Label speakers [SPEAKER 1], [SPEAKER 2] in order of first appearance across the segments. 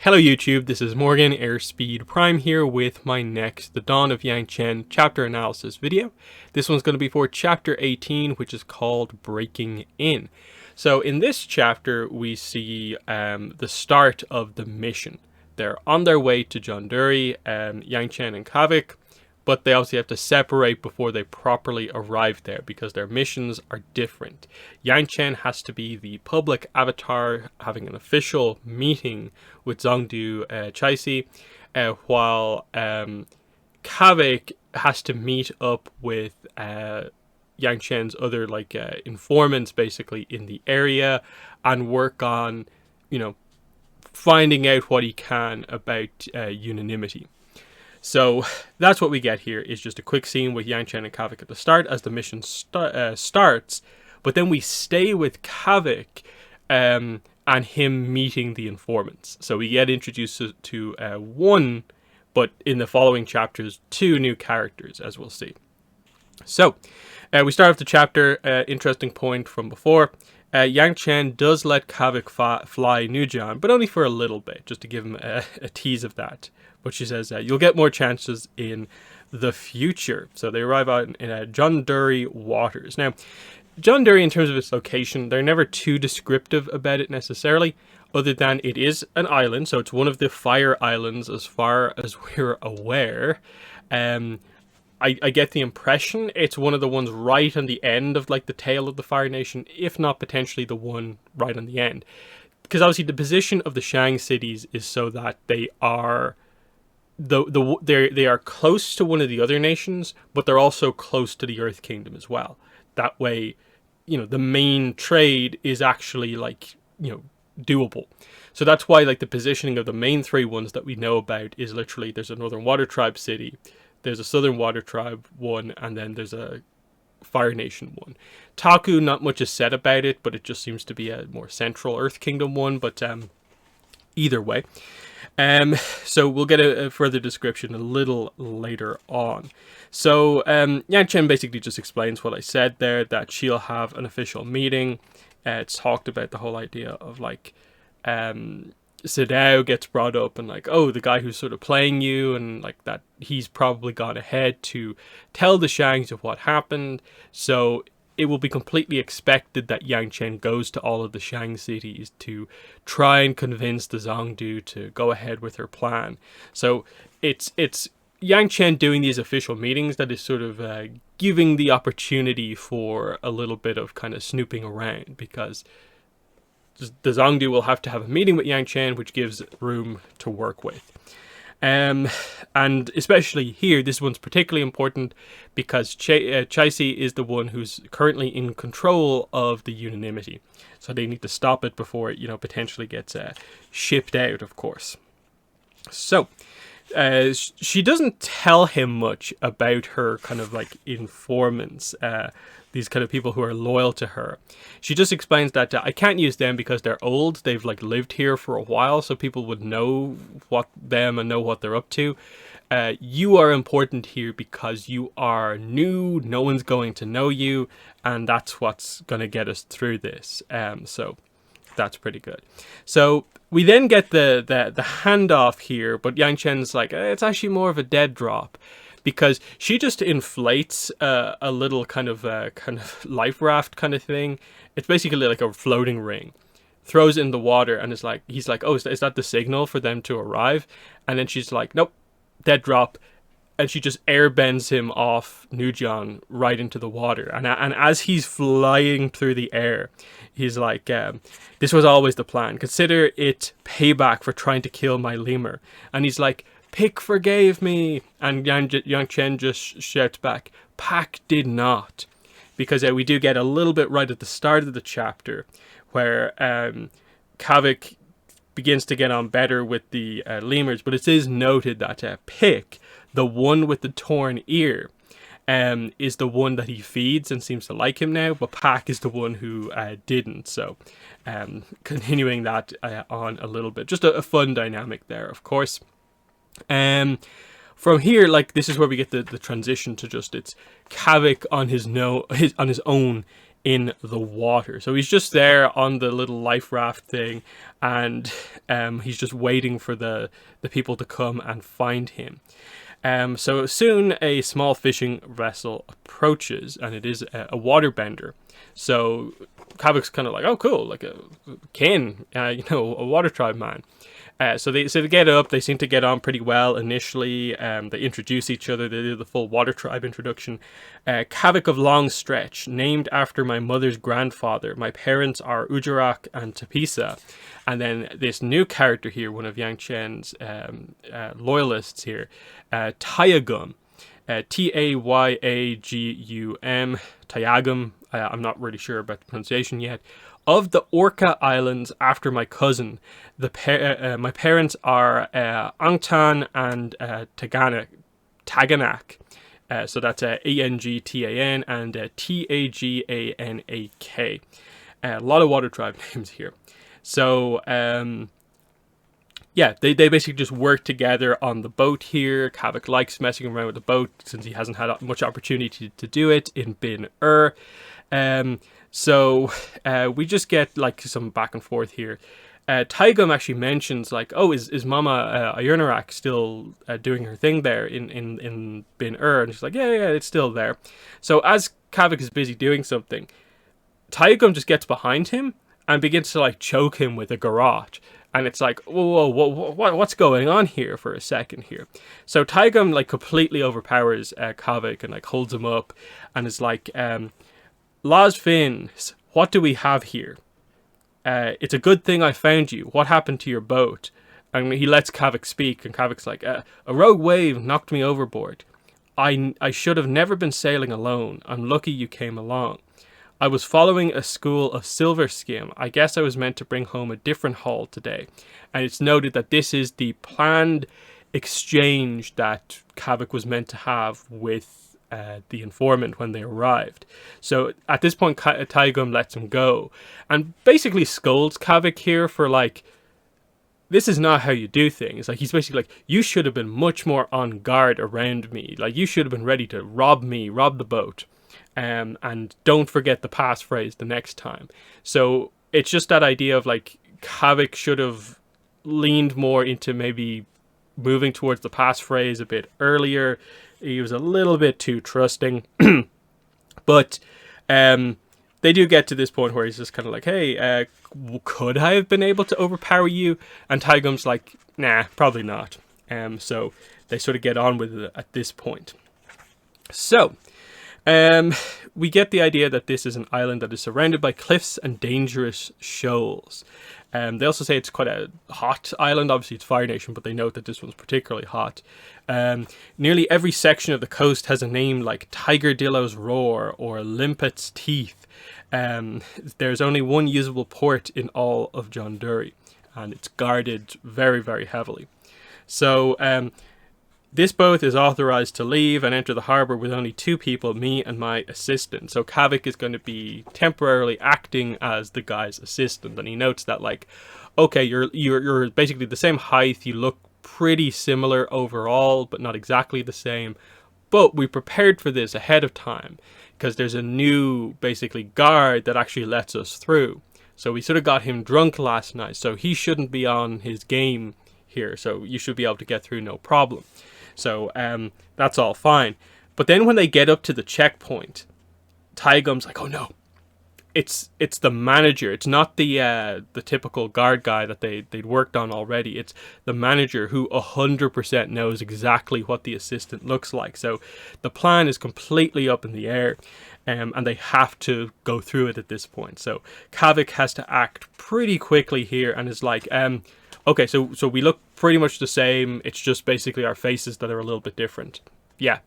[SPEAKER 1] Hello YouTube, this is Morgan Airspeed Prime here with my next The Dawn of Yangchen chapter analysis video. This one's going to be for chapter 18, which is called Breaking In. So in this chapter we see the start of the mission. They're on their way to Jonduri, Yangchen and Kavik, but they obviously have to separate before they properly arrive there because their missions are different. Yangchen has to be the public avatar having an official meeting with Zhongdu Chaisi, while Kavik has to meet up with Yangchen's other informants basically in the area and work on, finding out what he can about unanimity. So that's what we get here, is just a quick scene with Yangchen and Kavik at the start as the mission starts, but then we stay with Kavik and him meeting the informants. So we get introduced to one, but in the following chapters, two new characters, as we'll see. So we start off the chapter, interesting point from before. Yangchen does let Kavik fly Nujian, but only for a little bit, just to give him a tease of that. But she says, you'll get more chances in the future. So they arrive out in Jonduri waters. Now, Jonduri, in terms of its location, they're never too descriptive about it necessarily, other than it is an island. So it's one of the fire islands as far as we're aware. I get the impression it's one of the ones right on the end of the tail of the Fire Nation, if not potentially the one right on the end. Because obviously the position of the Shang cities is so that they are... they are close to one of the other nations, but they're also close to the Earth Kingdom as well. That way, the main trade is actually doable. So that's why the positioning of the main three ones that we know about is literally there's a Northern Water Tribe city, there's a Southern Water Tribe one, and then there's a Fire Nation one. Taku, not much is said about it, but it just seems to be a more central Earth Kingdom one, but either way. So we'll get a further description a little later on. So Yangchen basically just explains what I said there, that she'll have an official meeting. It's talked about the whole idea of Sadao gets brought up and the guy who's sort of playing you, and that he's probably gone ahead to tell the Shangs of what happened. So it will be completely expected that Yangchen goes to all of the Shang cities to try and convince the Zhongdu to go ahead with her plan. So it's Yangchen doing these official meetings that is sort of giving the opportunity for a little bit of kind of snooping around, because the Zhongdu will have to have a meeting with Yangchen, which gives room to work with. And especially here, this one's particularly important because Chaisi is the one who's currently in control of the unanimity. So they need to stop it before it, potentially gets shipped out, of course. So she doesn't tell him much about her kind of informants, these kind of people who are loyal to her. She just explains that I can't use them because they're old. They've lived here for a while, so people would know them and know what they're up to. You are important here because you are new. No one's going to know you, and that's what's going to get us through this. So that's pretty good. So we then get the handoff here, but Yangchen's it's actually more of a dead drop, because she just inflates a little kind of life raft kind of thing. It's basically like a floating ring, throws it in the water, and he's like, oh, is that the signal for them to arrive? And then she's like, nope, dead drop, and she just airbends him off Nujian right into the water. And as he's flying through the air, he's like, this was always the plan. Consider it payback for trying to kill my lemur. And he's like, Pick forgave me. And Yangchen just shouts back, Pac did not. Because we do get a little bit right at the start of the chapter where Kavik begins to get on better with the lemurs, but it is noted that Pick, the one with the torn ear, is the one that he feeds and seems to like him now, but Pac is the one who didn't. So continuing that on a little bit. Just a fun dynamic there, of course. From here, this is where we get the transition to just it's Kavik on his own in the water. So he's just there on the little life raft thing, and he's just waiting for the people to come and find him. So soon a small fishing vessel approaches, and it is a waterbender. So Kavak's kind of like, oh cool, like a kin, a water tribe man. So they get up. They seem to get on pretty well initially. They introduce each other. They do the full water tribe introduction. Kavak of Long Stretch, named after my mother's grandfather. My parents are Ujarak and Tapisa. And then this new character here, one of Yangchen's loyalists here, Tayagum, Tayaagum, Tayagum. I'm not really sure about the pronunciation yet. Of the Orca Islands after my cousin. My parents are Angtan and Taganak. So that's Engtan and Taganak. A lot of water tribe names here. So, yeah, they basically just work together on the boat here. Kavak likes messing around with the boat since he hasn't had much opportunity to do it in Bin Ur. So we just get like some back and forth here. Taigum actually mentions like, oh, is Mama Ayurnarak still doing her thing there in Bin Ur? And she's like, yeah, it's still there. So as Kavak is busy doing something, Taigum just gets behind him and begins to like choke him with a garrote. And it's like, whoa, what's going on here for a second here? So Taigum like completely overpowers Kavak and like holds him up and is like, Las Fins, what do we have here? It's a good thing I found you. What happened to your boat? And he lets Kavak speak, and Kavak's like, a rogue wave knocked me overboard. I should have never been sailing alone. I'm lucky you came along. I was following a school of silver skim. I guess I was meant to bring home a different haul today. And it's noted that this is the planned exchange that Kavak was meant to have with the informant when they arrived. So at this point, Taigum lets him go and basically scolds Kavak here for like, this is not how you do things. Like he's basically like, you should have been much more on guard around me. Like you should have been ready to rob the boat. And don't forget the passphrase the next time. So it's just that idea of like Kavak should have leaned more into maybe moving towards the passphrase a bit earlier. He was a little bit too trusting. But they do get to this point where he's just kind of like, hey, could I have been able to overpower you? And Taigum's like, nah, probably not. So they sort of get on with it at this point. So we get the idea that this is an island that is surrounded by cliffs and dangerous shoals. They also say it's quite a hot island. Obviously, it's Fire Nation, but they note that this one's particularly hot. Nearly every section of the coast has a name like Tiger Dillow's Roar or Limpet's Teeth. There's only one usable port in all of John Dury, and it's guarded very, very heavily. So this boat is authorized to leave and enter the harbor with only two people, me and my assistant. So Kavak is going to be temporarily acting as the guy's assistant, and he notes that like, okay, you're basically the same height, you look pretty similar overall, but not exactly the same. But we prepared for this ahead of time because there's a new basically guard that actually lets us through. So we sort of got him drunk last night, so he shouldn't be on his game here. So you should be able to get through no problem. So that's all fine. But then when they get up to the checkpoint, Taigum's like, oh no, it's the manager. It's not the typical guard guy that they'd worked on already. It's the manager who 100% knows exactly what the assistant looks like. So the plan is completely up in the air, and they have to go through it at this point. So Kavak has to act pretty quickly here and is like, okay, so we look pretty much the same. It's just basically our faces that are a little bit different. Yeah.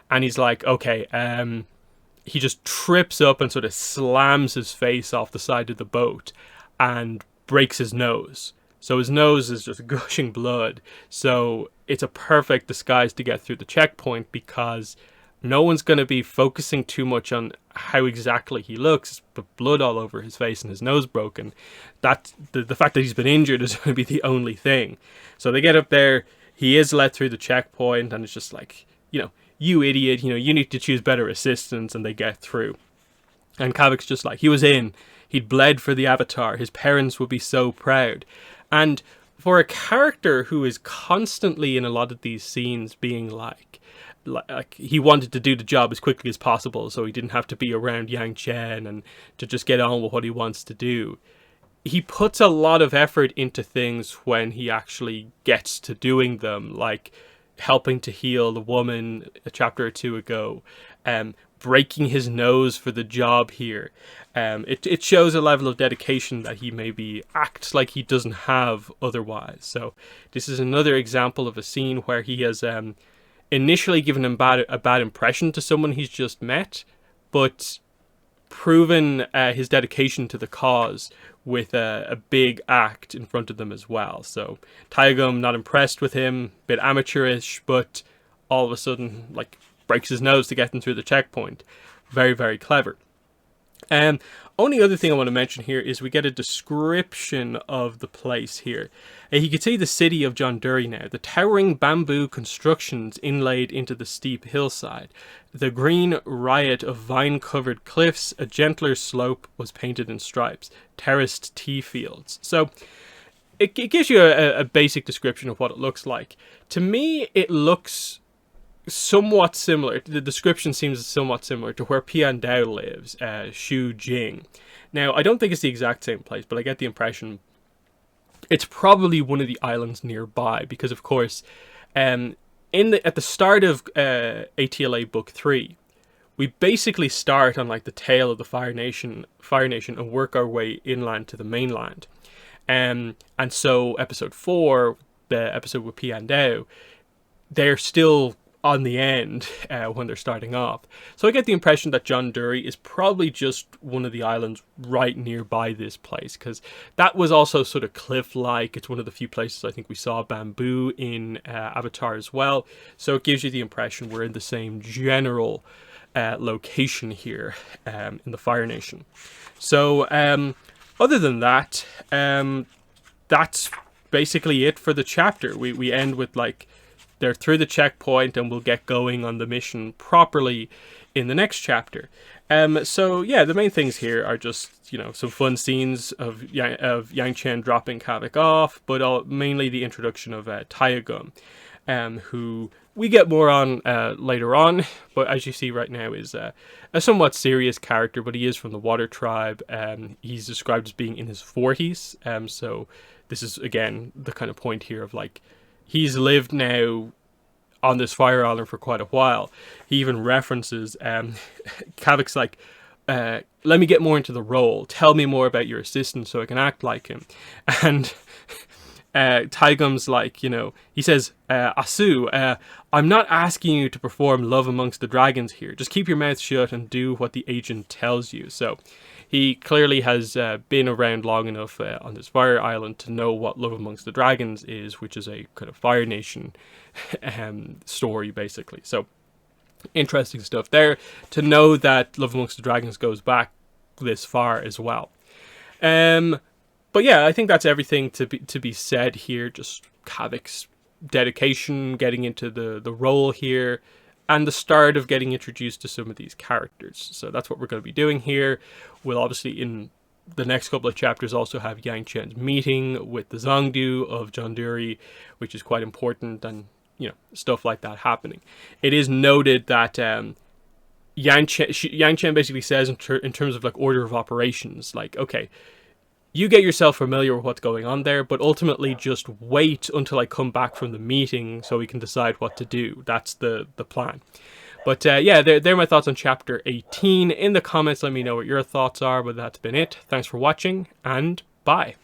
[SPEAKER 1] And he's like, okay, he just trips up and sort of slams his face off the side of the boat and breaks his nose. So his nose is just gushing blood. So it's a perfect disguise to get through the checkpoint because no one's going to be focusing too much on how exactly he looks, but blood all over his face and his nose broken. That the fact that he's been injured is going to be the only thing. So they get up there. He is let through the checkpoint, and it's just like, you idiot, you need to choose better assistants, and they get through. And Kavik's just like, he was in. He'd bled for the Avatar. His parents would be so proud. And for a character who is constantly in a lot of these scenes being like he wanted to do the job as quickly as possible so he didn't have to be around Yangchen and to just get on with what he wants to do. He puts a lot of effort into things when he actually gets to doing them, like helping to heal the woman a chapter or two ago, breaking his nose for the job here. It shows a level of dedication that he maybe acts like he doesn't have otherwise. So this is another example of a scene where he has initially given a bad impression to someone he's just met, but proven his dedication to the cause with a big act in front of them as well. So Taegum not impressed with him, a bit amateurish, but all of a sudden like breaks his nose to get them through the checkpoint. Very, very clever. Only other thing I want to mention here is we get a description of the place here. You can see the city of Jonduri now. The towering bamboo constructions inlaid into the steep hillside. The green riot of vine-covered cliffs, a gentler slope was painted in stripes. Terraced tea fields. So it gives you a basic description of what it looks like. To me, it looks somewhat similar. The description seems somewhat similar to where Piandao lives, Shu Jing. Now, I don't think it's the exact same place, but I get the impression it's probably one of the islands nearby, because of course, at the start of ATLA Book 3, we basically start on like the tail of the Fire Nation, and work our way inland to the mainland. And so episode 4, the episode with Piandao, they're still on the end when they're starting off. So I get the impression that Jonduri is probably just one of the islands right nearby this place, because that was also sort of cliff-like. It's one of the few places I think we saw bamboo in Avatar as well. So it gives you the impression we're in the same general location here in the Fire Nation. So other than that, that's basically it for the chapter. We end with like they're through the checkpoint and we'll get going on the mission properly in the next chapter. So yeah, the main things here are just, you know, some fun scenes of Yangchen dropping Kavik off, but mainly the introduction of Taegum, who we get more on later on, but as you see right now is a somewhat serious character, but he is from the Water Tribe. He's described as being in his 40s, so this is again the kind of point here of like, he's lived now on this fire island for quite a while. He even references Kavik's like, let me get more into the role. Tell me more about your assistant so I can act like him. And Taegum's like, you know, he says, Asu, I'm not asking you to perform Love Amongst the Dragons here. Just keep your mouth shut and do what the agent tells you. So he clearly has been around long enough on this fire island to know what Love Amongst the Dragons is, which is a kind of Fire Nation story, basically. So interesting stuff there to know that Love Amongst the Dragons goes back this far as well. But yeah, I think that's everything to be said here. Just Kavik's dedication, getting into the role here, and the start of getting introduced to some of these characters. So that's what we're going to be doing here. We'll obviously, in the next couple of chapters, also have Yangchen's meeting with the Zongdu of Jonduri, which is quite important, and, you know, stuff like that happening. It is noted that Yangchen basically says in terms of like order of operations, like, okay, you get yourself familiar with what's going on there, but ultimately just wait until I come back from the meeting so we can decide what to do. That's the plan. But yeah, they're my thoughts on Chapter 18. In the comments, let me know what your thoughts are, but that's been it. Thanks for watching, and bye.